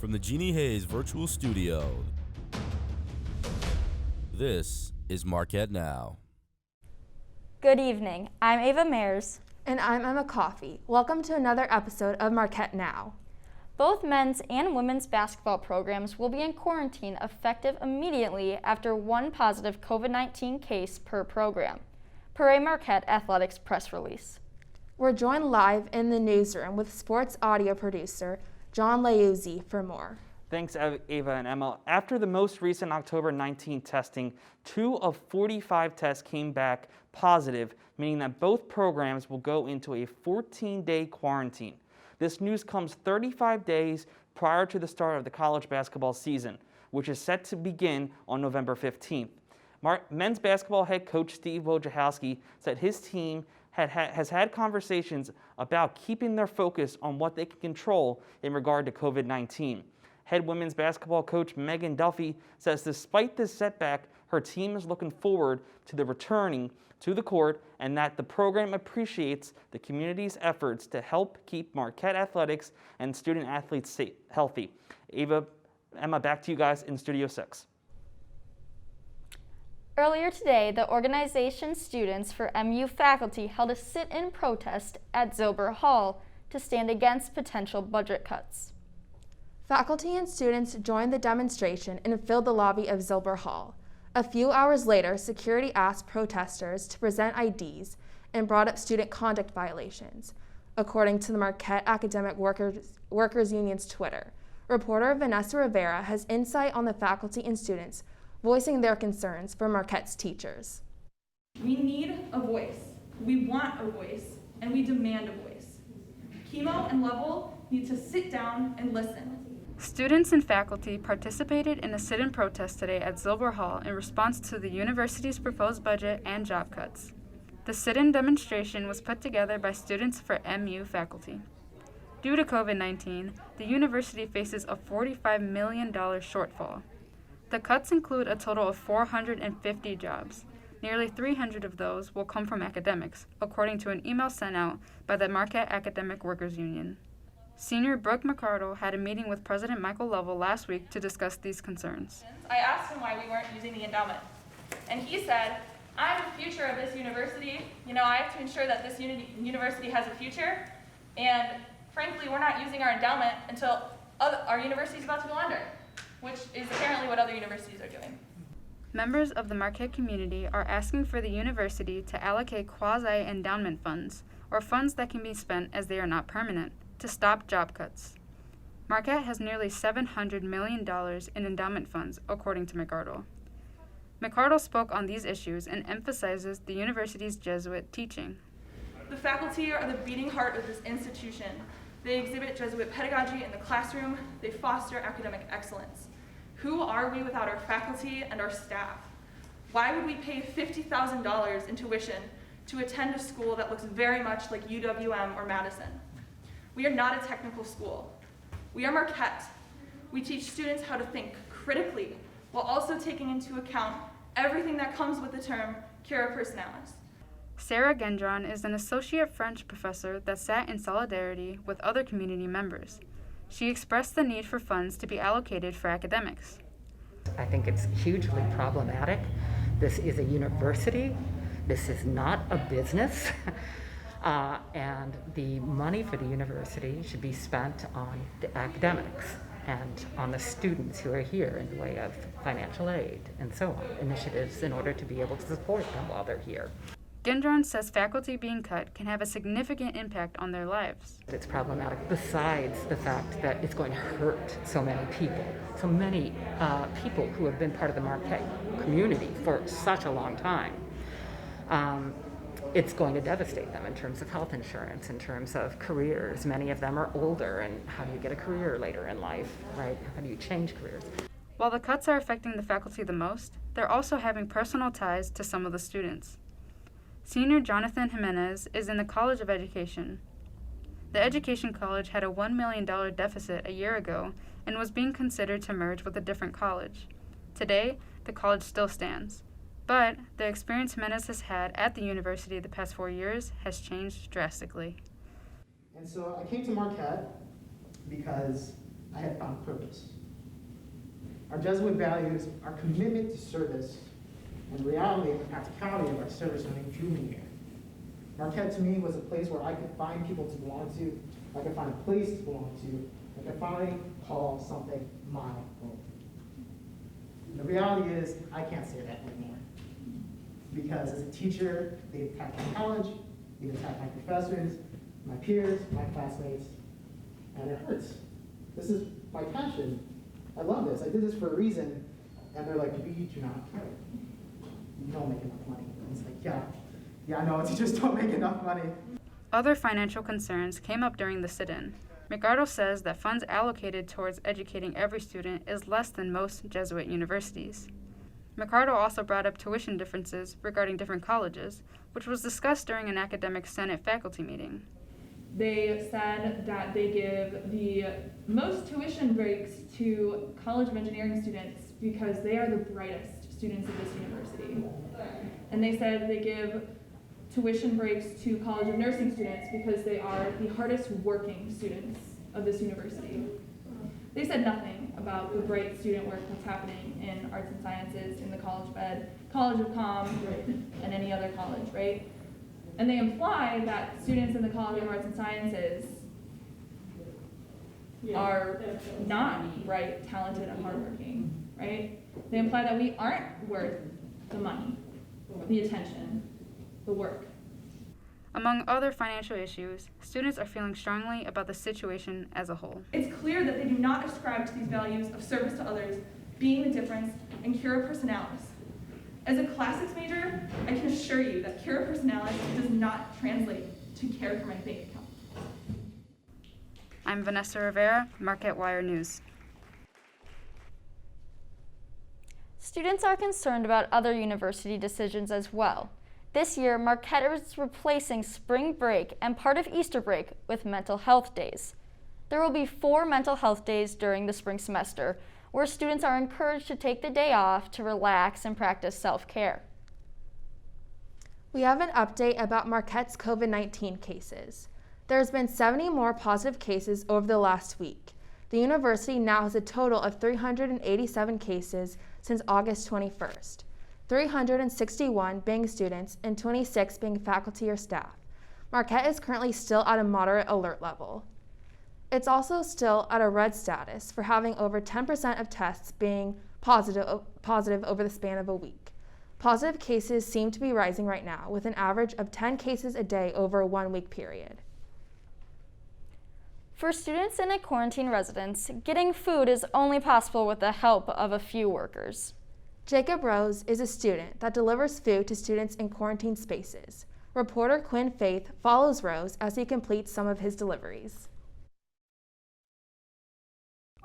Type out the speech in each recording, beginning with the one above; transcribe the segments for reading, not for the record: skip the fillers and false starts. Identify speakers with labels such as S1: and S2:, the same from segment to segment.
S1: From the Jeannie Hayes Virtual Studio, this is Marquette Now.
S2: Good evening. I'm Ava Mayers.
S3: And I'm Emma Coffey. Welcome to another episode of Marquette Now.
S2: Both men's and women's basketball programs will be in quarantine effective immediately after one positive COVID-19 case per program, per a Marquette Athletics press release.
S3: We're joined live in the newsroom with sports audio producer John Leuzzi for more.
S4: Thanks, Ava and Emma. After the most recent October 19 testing, 2 of 45 tests came back positive, meaning that both programs will go into a 14-day quarantine. This news comes 35 days prior to the start of the college basketball season, which is set to begin on November 15th. Men's basketball head coach Steve Wojciechowski said his team has had conversations about keeping their focus on what they can control in regard to COVID-19. Head women's basketball coach Megan Duffy says despite this setback, her team is looking forward to the returning to the court and that the program appreciates the community's efforts to help keep Marquette athletics and student athletes healthy. Emma, back to you guys in Studio 6.
S2: Earlier today, the organization's students for MU faculty held a sit-in protest at Zilber Hall to stand against potential budget cuts.
S3: Faculty and students joined the demonstration and filled the lobby of Zilber Hall. A few hours later, security asked protesters to present IDs and brought up student conduct violations, according to the Marquette Academic Workers Union's Twitter. Reporter Vanessa Rivera has insight on the faculty and students voicing their concerns for Marquette's teachers.
S5: We need a voice, we want a voice, and we demand a voice. Chemo and Level need to sit down and listen.
S6: Students and faculty participated in a sit-in protest today at Zilber Hall in response to the university's proposed budget and job cuts. The sit-in demonstration was put together by students for MU faculty. Due to COVID-19, the university faces a $45 million shortfall. The cuts include a total of 450 jobs. Nearly 300 of those will come from academics, according to an email sent out by the Marquette Academic Workers Union. Senior Brooke McCardle had a meeting with President Michael Lovell last week to discuss these concerns.
S5: I asked him why we weren't using the endowment, and he said, I'm the future of this university. I have to ensure that this university has a future, and frankly, we're not using our endowment until our university is about to go under, which is apparently what other universities are doing.
S6: Members of the Marquette community are asking for the university to allocate quasi-endowment funds, or funds that can be spent as they are not permanent, to stop job cuts. Marquette has nearly $700 million in endowment funds, according to McCardle. McCardle spoke on these issues and emphasizes the university's Jesuit teaching.
S5: The faculty are the beating heart of this institution. They exhibit Jesuit pedagogy in the classroom. They foster academic excellence. Who are we without our faculty and our staff? Why would we pay $50,000 in tuition to attend a school that looks very much like UWM or Madison? We are not a technical school. We are Marquette. We teach students how to think critically while also taking into account everything that comes with the term cura personalis.
S6: Sarah Gendron is an associate French professor that sat in solidarity with other community members. She expressed the need for funds to be allocated for academics.
S7: I think it's hugely problematic. This is a university. This is not a business. And the money for the university should be spent on the academics and on the students who are here in the way of financial aid and so on, initiatives in order to be able to support them while they're here.
S6: Gendron says faculty being cut can have a significant impact on their lives.
S7: It's problematic besides the fact that it's going to hurt so many people who have been part of the Marquette community for such a long time. It's going to devastate them in terms of health insurance, in terms of careers. Many of them are older, and how do you get a career later in life, right? How do you change careers?
S6: While the cuts are affecting the faculty the most, they're also having personal ties to some of the students. Senior Jonathan Jimenez is in the College of Education. The Education College had a $1 million deficit a year ago and was being considered to merge with a different college. Today, the college still stands. But the experience Jimenez has had at the university the past 4 years has changed drastically.
S8: And so I came to Marquette because I had found purpose. Our Jesuit values, our commitment to service, and the reality and the practicality of our service learning drew me here. Marquette to me was a place where I could find people to belong to, I could find a place to belong to, I could finally call something my home. The reality is, I can't say that anymore. Because as a teacher, they attack my college, they attack my professors, my peers, my classmates, and it hurts. This is my passion. I love this. I did this for a reason, and they're like, we do not care. You don't make enough money. And it's like, yeah, I know, teachers don't make enough money.
S6: Other financial concerns came up during the sit-in. McArdle says that funds allocated towards educating every student is less than most Jesuit universities. McArdle also brought up tuition differences regarding different colleges, which was discussed during an academic senate faculty meeting.
S5: They said that they give the most tuition breaks to College of Engineering students because they are the brightest students of this university. And they said they give tuition breaks to College of Nursing students because they are the hardest working students of this university. They said nothing about the bright student work that's happening in arts and sciences in the College of Ed, College of Com, and any other college, right? And they imply that students in the College of Arts and Sciences are not bright, talented, and hardworking, right? They imply that we aren't worth the money, the attention, the work.
S6: Among other financial issues, students are feeling strongly about the situation as a whole.
S5: It's clear that they do not ascribe to these values of service to others, being the difference, and cura personalis. As a classics major, I can assure you that cura personalis does not translate to care for my bank account.
S6: I'm Vanessa Rivera, Marquette Wire News.
S2: Students are concerned about other university decisions as well. This year, Marquette is replacing spring break and part of Easter break with mental health days. There will be 4 mental health days during the spring semester, where students are encouraged to take the day off to relax and practice self-care.
S3: We have an update about Marquette's COVID-19 cases. There's been 70 more positive cases over the last week. The university now has a total of 387 cases since August 21st, 361 being students and 26 being faculty or staff. Marquette is currently still at a moderate alert level. It's also still at a red status for having over 10% of tests being positive over the span of a week. Positive cases seem to be rising right now, with an average of 10 cases a day over a 1-week period.
S2: For students in a quarantine residence, getting food is only possible with the help of a few workers.
S3: Jacob Rose is a student that delivers food to students in quarantine spaces. Reporter Quinn Faith follows Rose as he completes some of his deliveries.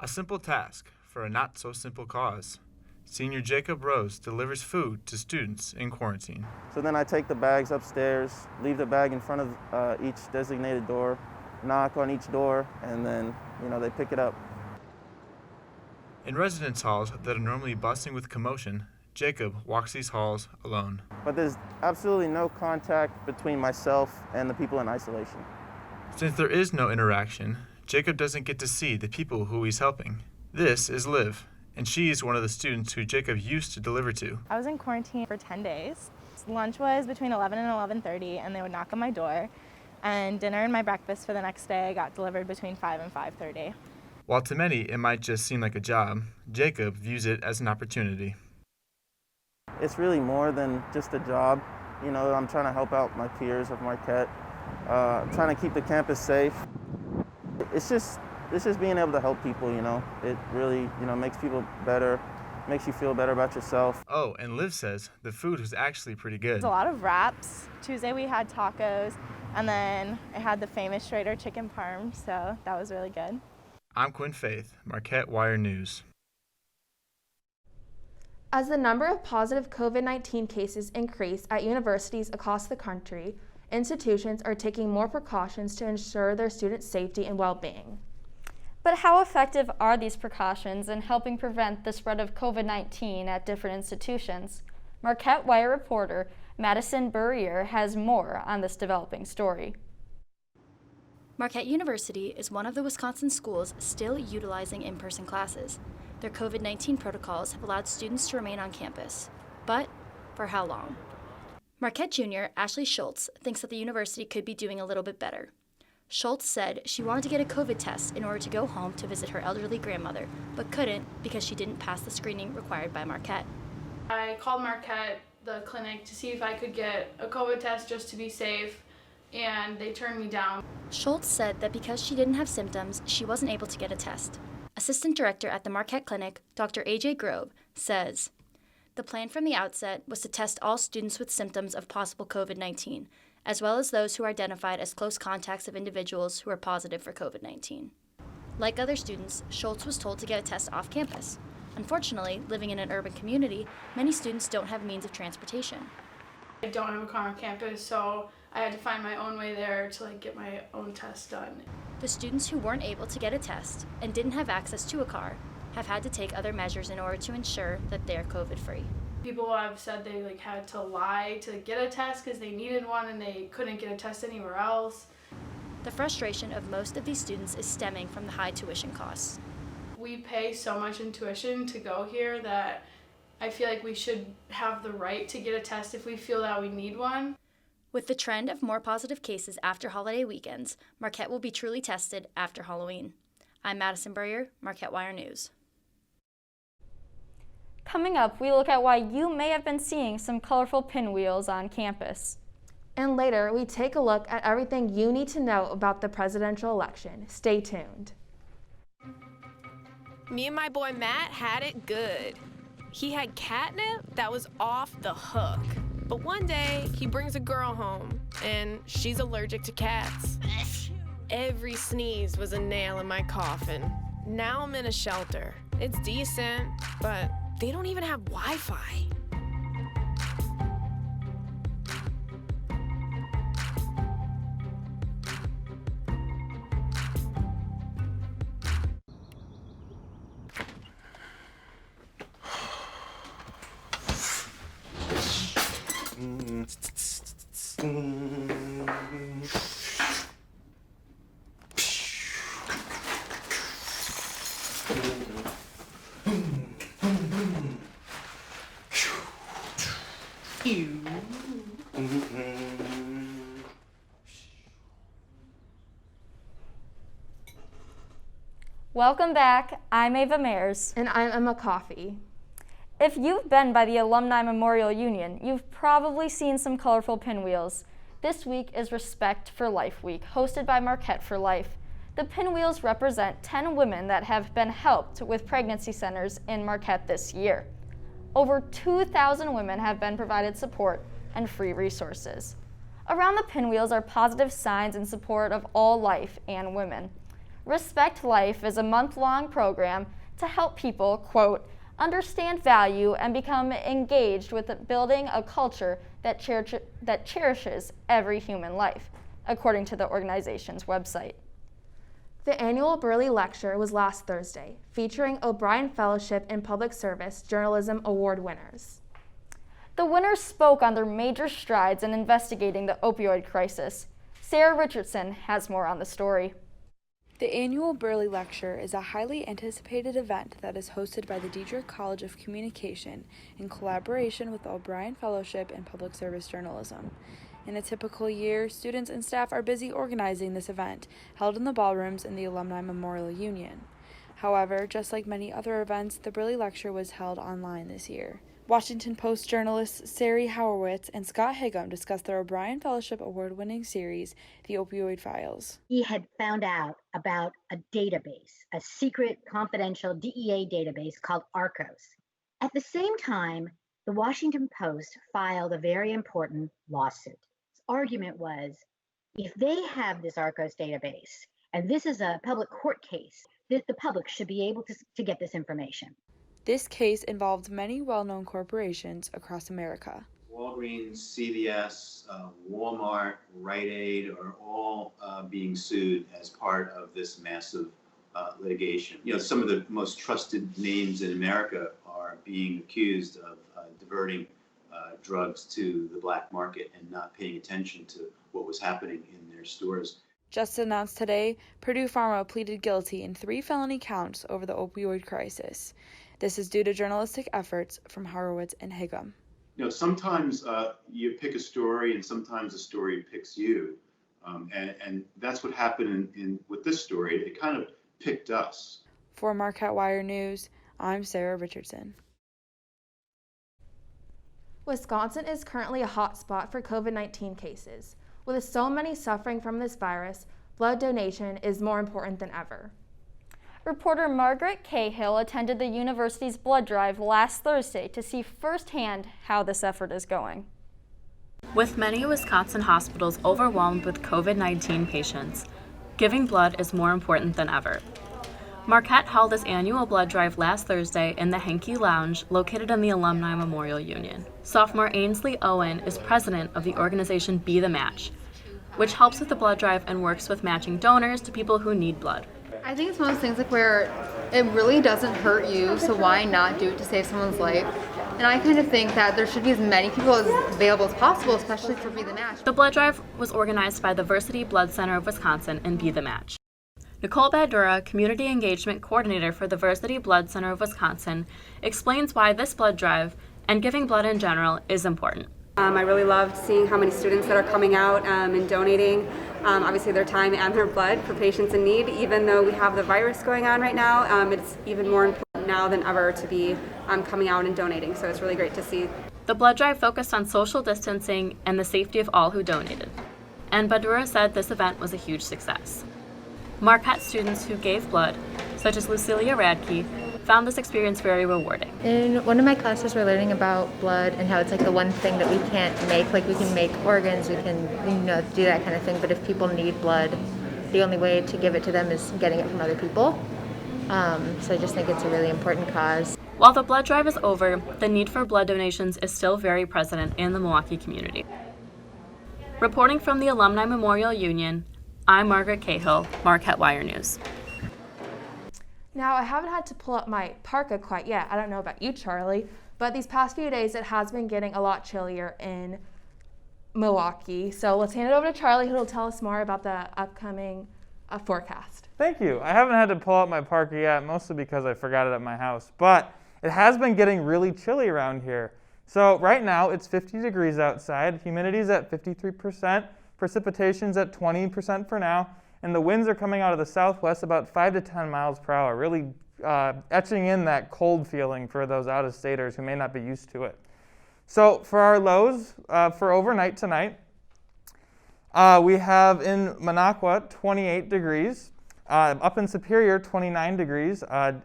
S9: A simple task for a not-so-simple cause. Senior Jacob Rose delivers food to students in quarantine.
S10: So then I take the bags upstairs, leave the bag in front of each designated door, knock on each door, and then, they pick it up.
S9: In residence halls that are normally bustling with commotion, Jacob walks these halls alone.
S10: But there's absolutely no contact between myself and the people in isolation.
S9: Since there is no interaction, Jacob doesn't get to see the people who he's helping. This is Liv, and she is one of the students who Jacob used to deliver to.
S11: I was in quarantine for 10 days. Lunch was between 11 and 11:30, and they would knock on my door. And dinner and my breakfast for the next day got delivered between 5 and 5:30.
S9: While to many it might just seem like a job, Jacob views it as an opportunity.
S10: It's really more than just a job. I'm trying to help out my peers of Marquette. I'm trying to keep the campus safe. It's just being able to help people, It really, makes people better, makes you feel better about yourself.
S9: Oh, and Liv says the food was actually pretty good.
S11: There's a lot of wraps. Tuesday we had tacos, and then I had the famous Schrader chicken parm, so that was really good.
S9: I'm Quinn Faith, Marquette Wire News.
S3: As the number of positive COVID-19 cases increase at universities across the country, institutions are taking more precautions to ensure their students' safety and well-being.
S2: But how effective are these precautions in helping prevent the spread of COVID-19 at different institutions? Marquette Wire reporter Madison Burrier has more on this developing story.
S12: Marquette University is one of the Wisconsin schools still utilizing in-person classes. Their COVID-19 protocols have allowed students to remain on campus. But for how long? Marquette Junior Ashley Schultz thinks that the university could be doing a little bit better. Schultz said she wanted to get a COVID test in order to go home to visit her elderly grandmother, but couldn't because she didn't pass the screening required by Marquette.
S13: I called Marquette, the clinic, to see if I could get a COVID test just to be safe, and they turned me down.
S12: Schultz said that because she didn't have symptoms, she wasn't able to get a test. Assistant director at the Marquette Clinic, Dr. A.J. Grove, says, the plan from the outset was to test all students with symptoms of possible COVID-19, as well as those who are identified as close contacts of individuals who are positive for COVID-19. Like other students, Schultz was told to get a test off campus. Unfortunately, living in an urban community, many students don't have means of transportation.
S13: I don't have a car on campus, so I had to find my own way there to get my own test done.
S12: The students who weren't able to get a test and didn't have access to a car have had to take other measures in order to ensure that they're COVID-free.
S13: People have said they had to lie to get a test because they needed one and they couldn't get a test anywhere else.
S12: The frustration of most of these students is stemming from the high tuition costs.
S13: We pay so much in tuition to go here that I feel like we should have the right to get a test if we feel that we need one.
S12: With the trend of more positive cases after holiday weekends, Marquette will be truly tested after Halloween. I'm Madison Burrier, Marquette Wire News.
S2: Coming up, we look at why you may have been seeing some colorful pinwheels on campus.
S3: And later, we take a look at everything you need to know about the presidential election. Stay tuned.
S14: Me and my boy Matt had it good. He had catnip that was off the hook. But one day, he brings a girl home, and she's allergic to cats. Every sneeze was a nail in my coffin. Now I'm in a shelter. It's decent, but they don't even have Wi-Fi.
S2: Welcome back. I'm Ava Mayers.
S3: And I'm Emma Coffey.
S2: If you've been by the Alumni Memorial Union, you've probably seen some colorful pinwheels. This week is Respect for Life Week, hosted by Marquette for Life. The pinwheels represent 10 women that have been helped with pregnancy centers in Marquette this year. Over 2,000 women have been provided support and free resources. Around the pinwheels are positive signs in support of all life and women. Respect Life is a month-long program to help people, quote, understand value and become engaged with building a culture that cherishes every human life, according to the organization's website.
S3: The annual Burley Lecture was last Thursday, featuring O'Brien Fellowship in Public Service Journalism Award winners.
S2: The winners spoke on their major strides in investigating the opioid crisis. Sarah Richardson has more on the story.
S15: The annual Burley Lecture is a highly anticipated event that is hosted by the Dietrich College of Communication in collaboration with the O'Brien Fellowship in Public Service Journalism. In a typical year, students and staff are busy organizing this event, held in the ballrooms in the Alumni Memorial Union. However, just like many other events, the Burley Lecture was held online this year. Washington Post journalists Sari Howerwitz and Scott Higham discussed their O'Brien Fellowship award-winning series, The Opioid Files.
S16: He had found out about a database, a secret confidential DEA database called ARCOS. At the same time, the Washington Post filed a very important lawsuit. His argument was, if they have this ARCOS database, and this is a public court case, that the public should be able to get this information.
S15: This case involved many well-known corporations across America.
S17: Walgreens, CVS, Walmart, Rite Aid are all being sued as part of this massive litigation. You know, some of the most trusted names in America are being accused of diverting drugs to the black market and not paying attention to what was happening in their stores.
S15: Just announced today, Purdue Pharma pleaded guilty in 3 felony counts over the opioid crisis. This is due to journalistic efforts from Horowitz and Higham.
S17: You know, sometimes you pick a story and sometimes a story picks you. And that's what happened with this story. It kind of picked us.
S15: For Marquette Wire News, I'm Sarah Richardson.
S3: Wisconsin is currently a hotspot for COVID-19 cases. With so many suffering from this virus, blood donation is more important than ever.
S2: Reporter Margaret Cahill attended the university's blood drive last Thursday to see firsthand how this effort is going.
S18: With many Wisconsin hospitals overwhelmed with COVID-19 patients, giving blood is more important than ever. Marquette held its annual blood drive last Thursday in the Henke Lounge located in the Alumni Memorial Union. Sophomore Ainsley Owen is president of the organization Be the Match, which helps with the blood drive and works with matching donors to people who need blood.
S19: I think it's one of those things like where it really doesn't hurt you, so why not do it to save someone's life? And I kind of think that there should be as many people as available as possible, especially for Be the Match.
S18: The blood drive was organized by the Varsity Blood Center of Wisconsin and Be the Match. Nicole Badura, Community Engagement Coordinator for the Varsity Blood Center of Wisconsin, explains why this blood drive and giving blood in general is important.
S20: I really loved seeing how many students that are coming out and donating obviously their time and their blood for patients in need. Even though we have the virus going on right now, it's even more important now than ever to be coming out and donating. So it's really great to see.
S18: The blood drive focused on social distancing and the safety of all who donated. And Badura said this event was a huge success. Marquette students who gave blood, such as Lucilia Radke, found this experience very rewarding.
S21: In one of my classes, we're learning about blood and how it's like the one thing that we can't make. Like we can make organs, we can do that kind of thing. But if people need blood, the only way to give it to them is getting it from other people. So I just think it's a really important cause.
S18: While the blood drive is over, the need for blood donations is still very present in the Milwaukee community. Reporting from the Alumni Memorial Union, I'm Margaret Cahill, Marquette Wire News.
S3: Now, I haven't had to pull up my parka quite yet. I don't know about you, Charlie, but these past few days it has been getting a lot chillier in Milwaukee. So let's hand it over to Charlie, who will tell us more about the upcoming forecast.
S9: Thank you. I haven't had to pull out my parka yet, mostly because I forgot it at my house, but it has been getting really chilly around here. So right now it's 50 degrees outside, humidity's at 53%, precipitation's at 20% for now, and the winds are coming out of the southwest about 5 to 10 miles per hour, really etching in that cold feeling for those out-of-staters who may not be used to it. So for our lows for overnight tonight, we have in Minocqua 28 degrees, up in Superior 29 degrees,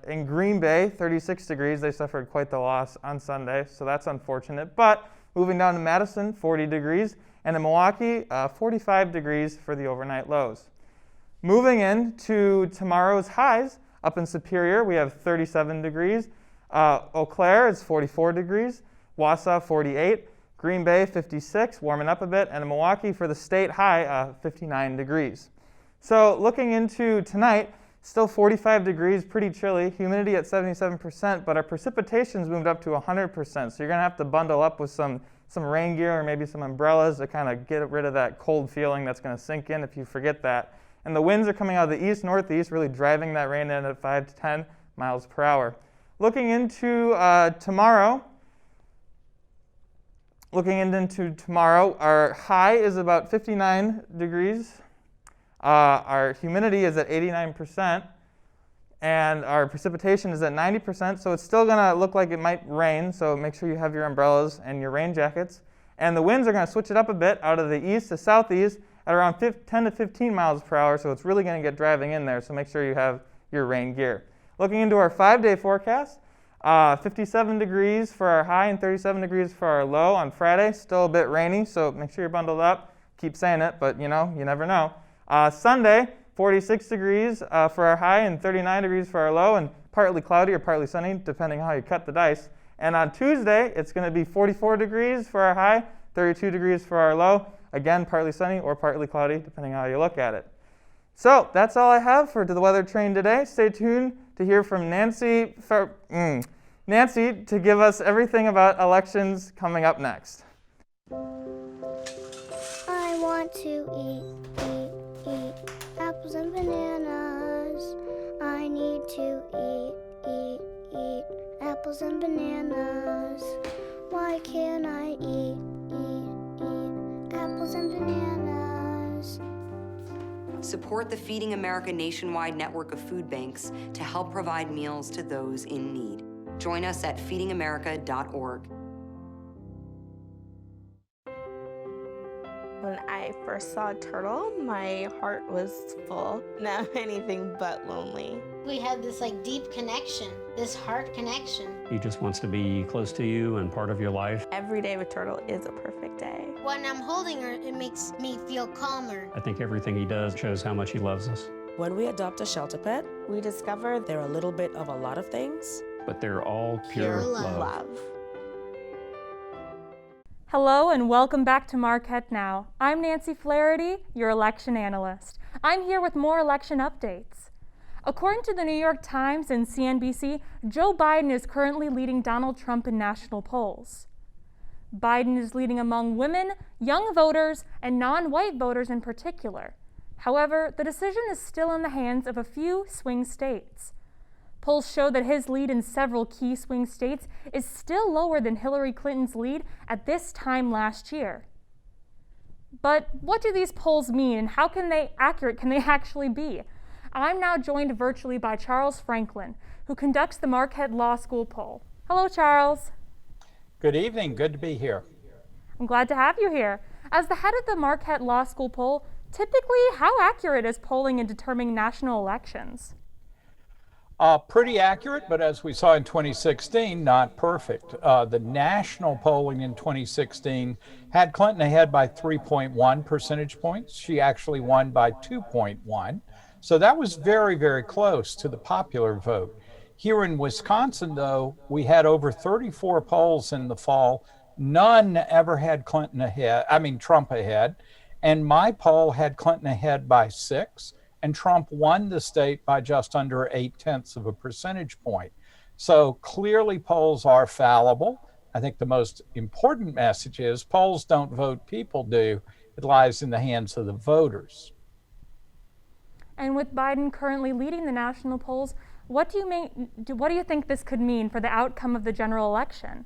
S9: in Green Bay 36 degrees. They suffered quite the loss on Sunday, so that's unfortunate. But moving down to Madison, 40 degrees, and in Milwaukee, 45 degrees for the overnight lows. Moving into tomorrow's highs, up in Superior, we have 37 degrees. Eau Claire is 44 degrees. Wausau, 48. Green Bay, 56, warming up a bit. And in Milwaukee, for the state high, 59 degrees. So looking into tonight, still 45 degrees, pretty chilly. Humidity at 77%, but our precipitation's moved up to 100%. So you're going to have to bundle up with some rain gear or maybe some umbrellas to kind of get rid of that cold feeling that's going to sink in if you forget that. And the winds are coming out of the east-northeast, really driving that rain in at 5 to 10 miles per hour. Looking into tomorrow, our high is about 59 degrees. Our humidity is at 89%, and our precipitation is at 90%, so it's still going to look like it might rain, so make sure you have your umbrellas and your rain jackets. And the winds are going to switch it up a bit out of the east to southeast at around 10 to 15 miles per hour, so it's really going to get driving in there, so make sure you have your rain gear. Looking into our 5-day forecast, 57 degrees for our high and 37 degrees for our low on Friday. Still a bit rainy, so make sure you're bundled up. Keep saying it, but you never know. Sunday, 46 degrees for our high and 39 degrees for our low, and partly cloudy or partly sunny, depending on how you cut the dice. And on Tuesday, it's going to be 44 degrees for our high, 32 degrees for our low. Again, partly sunny or partly cloudy, depending on how you look at it. So that's all I have for the Weather Train today. Stay tuned to hear from Nancy to give us everything about elections coming up next.
S22: I want to eat.
S1: apples and bananas. I need to eat apples and bananas. Why can't I eat apples and bananas?
S22: Support the Feeding America nationwide network of food banks to help provide meals to those in need. Join us at feedingamerica.org.
S23: When I first saw a turtle, my heart was full. Now I'm anything but lonely.
S24: We had this deep connection, this heart connection.
S25: He just wants to be close to you and part of your life.
S23: Every day with Turtle is a perfect day.
S1: When I'm holding her, it makes me feel calmer.
S25: I think everything he does shows how much he loves us.
S26: When we adopt a shelter pet, we discover they're a little bit of a lot of things.
S25: But they're all pure love.
S2: Hello and welcome back to Marquette Now. I'm Nancy Flaherty, your election analyst. I'm here with more election updates. According to the New York Times and CNBC, Joe Biden is currently leading Donald Trump in national polls. Biden is leading among women, young voters, and non-white voters in particular. However, the decision is still in the hands of a few swing states. Polls show that his lead in several key swing states is still lower than Hillary Clinton's lead at this time last year. But what do these polls mean and how accurate can they actually be? I'm now joined virtually by Charles Franklin, who conducts the Marquette Law School poll. Hello, Charles.
S27: Good evening. Good to be here.
S2: I'm glad to have you here. As the head of the Marquette Law School poll, typically, how accurate is polling in determining national elections?
S27: Pretty accurate, but as we saw in 2016, not perfect. The national polling in 2016 had Clinton ahead by 3.1 percentage points. She actually won by 2.1. So that was very, very close to the popular vote. Here in Wisconsin, though, we had over 34 polls in the fall. None ever had Trump ahead. And my poll had Clinton ahead by 6. And Trump won the state by just under 0.8 of a percentage point. So clearly polls are fallible. I think the most important message is polls don't vote, people do. It lies in the hands of the voters.
S2: And with Biden currently leading the national polls, what do you think this could mean for the outcome of the general election?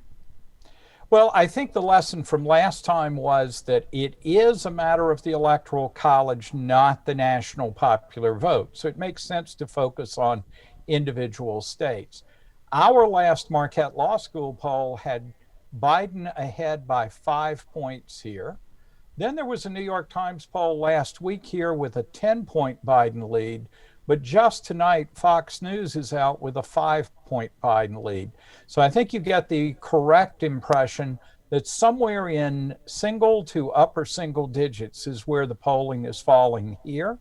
S27: Well, I think the lesson from last time was that it is a matter of the Electoral College, not the national popular vote. So it makes sense to focus on individual states. Our last Marquette Law School poll had Biden ahead by 5 points here. Then there was a New York Times poll last week here with a 10-point Biden lead. But just tonight, Fox News is out with a 5-point Biden lead. So I think you get the correct impression that somewhere in single to upper single digits is where the polling is falling here.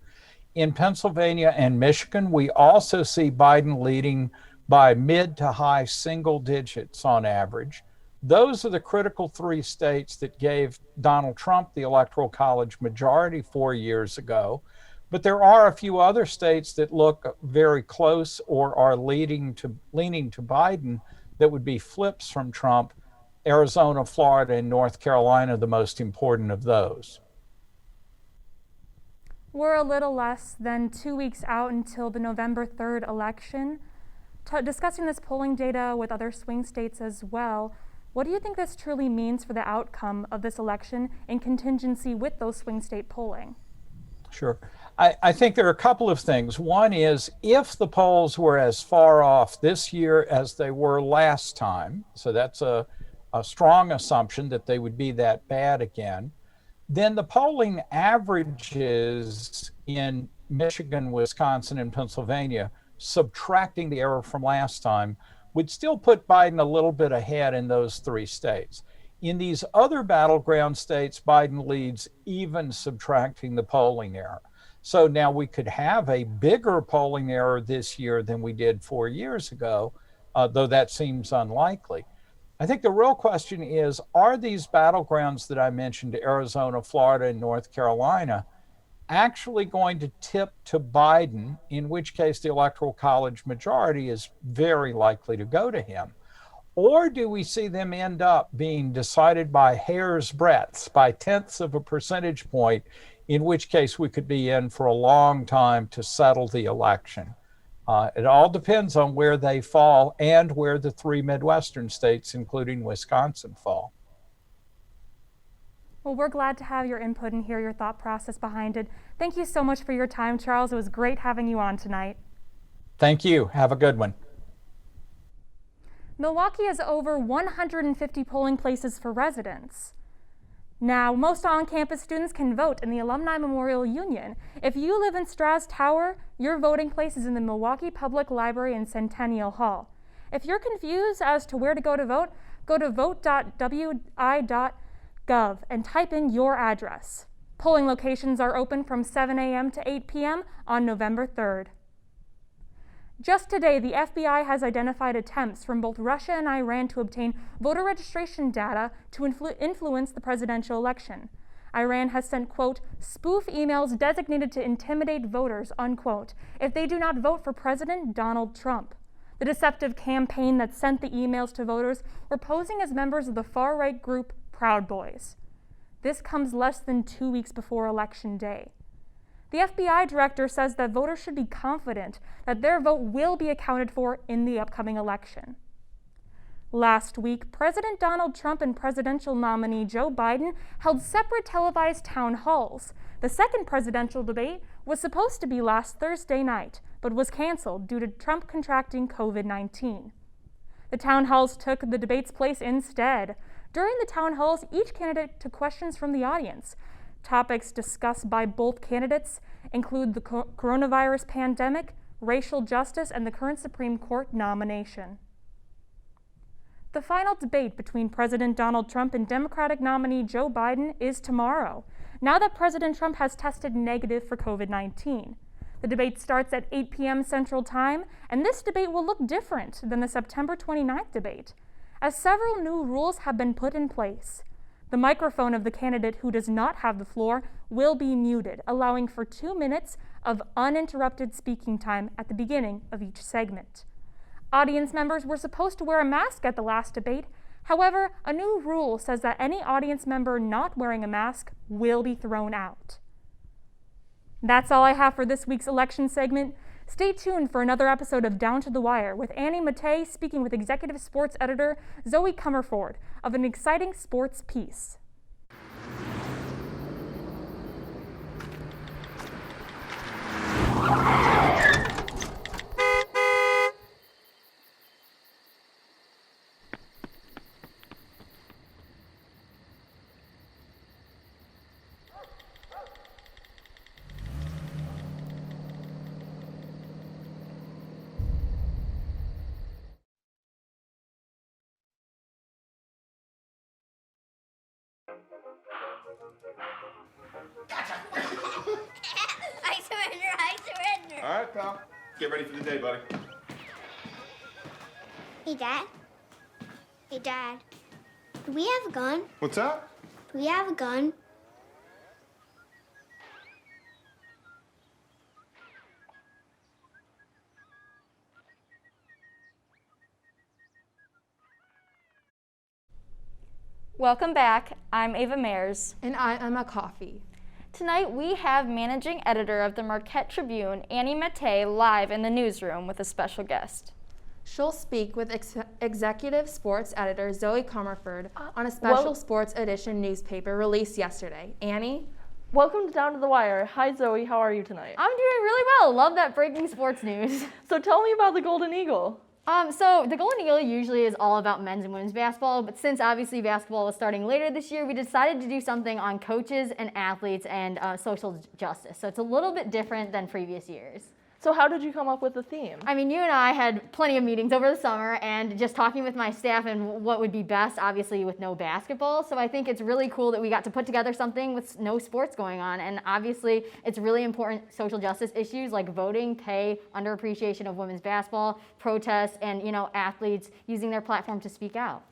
S27: In Pennsylvania and Michigan, we also see Biden leading by mid to high single digits on average. Those are the critical 3 states that gave Donald Trump the Electoral College majority 4 years ago. But there are a few other states that look very close or are leaning to Biden that would be flips from Trump. Arizona, Florida, and North Carolina, the most important of those.
S2: We're a little less than 2 weeks out until the November 3rd election. Discussing this polling data with other swing states as well, what do you think this truly means for the outcome of this election in contingency with those swing state polling?
S27: Sure. I think there are a couple of things. One is if the polls were as far off this year as they were last time, so that's a strong assumption that they would be that bad again, then the polling averages in Michigan, Wisconsin, and Pennsylvania, subtracting the error from last time, would still put Biden a little bit ahead in those 3 states. In these other battleground states, Biden leads even subtracting the polling error. So now we could have a bigger polling error this year than we did 4 years ago, though that seems unlikely. I think the real question is, are these battlegrounds that I mentioned, Arizona, Florida, and North Carolina, actually going to tip to Biden, in which case the Electoral College majority is very likely to go to him? Or do we see them end up being decided by hair's breadths, by 0.1 of a percentage point, in which case we could be in for a long time to settle the election. It all depends on where they fall and where the 3 Midwestern states, including Wisconsin, fall.
S4: Well, we're glad to have your input and hear your thought process behind it. Thank you so much for your time, Charles. It was great having you on tonight.
S27: Thank you. Have a good one.
S4: Milwaukee has over 150 polling places for residents. Now, most on-campus students can vote in the Alumni Memorial Union. If you live in Strass Tower, your voting place is in the Milwaukee Public Library in Centennial Hall. If you're confused as to where to vote, go to vote.wi.gov and type in your address. Polling locations are open from 7 a.m. to 8 p.m. on November 3rd. Just today, the FBI has identified attempts from both Russia and Iran to obtain voter registration data to influence the presidential election. Iran has sent, quote, spoof emails designated to intimidate voters, unquote, if they do not vote for President Donald Trump. The deceptive campaign that sent the emails to voters were posing as members of the far-right group Proud Boys. This comes less than 2 weeks before Election Day. The FBI director says that voters should be confident that their vote will be accounted for in the upcoming election. Last week, President Donald Trump and presidential nominee Joe Biden held separate televised town halls. The second presidential debate was supposed to be last Thursday night, but was canceled due to Trump contracting COVID-19. The town halls took the debate's place instead. During the town halls, each candidate took questions from the audience. Topics discussed by both candidates include the coronavirus pandemic, racial justice, and the current Supreme Court nomination. The final debate between President Donald Trump and Democratic nominee Joe Biden is tomorrow, now that President Trump has tested negative for COVID-19. The debate starts at 8 p.m. Central Time, and this debate will look different than the September 29th debate, as several new rules have been put in place. The microphone of the candidate who does not have the floor will be muted, allowing for 2 minutes of uninterrupted speaking time at the beginning of each segment. Audience members were supposed to wear a mask at the last debate. However, a new rule says that any audience member not wearing a mask will be thrown out. That's all I have for this week's election segment. Stay tuned for another episode of Down to the Wire with Annie Mattei speaking with executive sports editor Zoe Comerford of an exciting sports piece.
S1: I surrender.
S5: All right, pal. Get ready for the day, buddy.
S1: Hey, Dad. Hey, Dad. Do we have a gun?
S5: What's that?
S1: Do we have a gun?
S2: Welcome back. I'm Ava Mayers.
S3: And I'm Emma Coffey.
S2: Tonight we have managing editor of the Marquette Tribune, Annie Mattei, live in the newsroom with a special guest.
S3: She'll speak with executive sports editor Zoe Comerford on a special sports edition newspaper released yesterday. Annie?
S6: Welcome to Down to the Wire. Hi Zoe, how are you tonight?
S2: I'm doing really well. Love that breaking sports news.
S6: So tell me about the Golden Eagle.
S2: So the Golden Eagle usually is all about men's and women's basketball, but since obviously basketball is starting later this year, we decided to do something on coaches and athletes and social justice. So it's a little bit different than previous years.
S6: So how did you come up with the theme?
S2: I mean, you and I had plenty of meetings over the summer and just talking with my staff and what would be best, obviously with no basketball. So I think it's really cool that we got to put together something with no sports going on. And obviously it's really important social justice issues like voting, pay, underappreciation of women's basketball, protests, and athletes using their platform to speak out.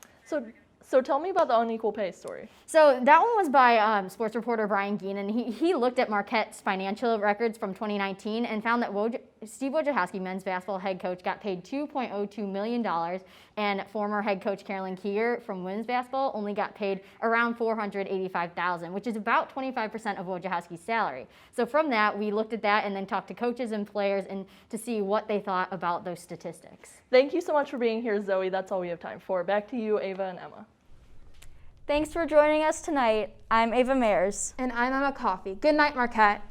S6: So tell me about the Unequal Pay Story.
S2: So that one was by sports reporter Brian Geenan. He looked at Marquette's financial records from 2019 and found that Steve Wojciechowski, men's basketball head coach, got paid $2.02 million, and former head coach Carolyn Keeger from women's basketball only got paid around $485,000, which is about 25% of Wojciechowski's salary. So from that, we looked at that and then talked to coaches and players and to see what they thought about those statistics.
S6: Thank you so much for being here, Zoe. That's all we have time for. Back to you, Ava and Emma.
S2: Thanks for joining us tonight. I'm Ava Mayers.
S3: And I'm Emma Coffey. Good night, Marquette.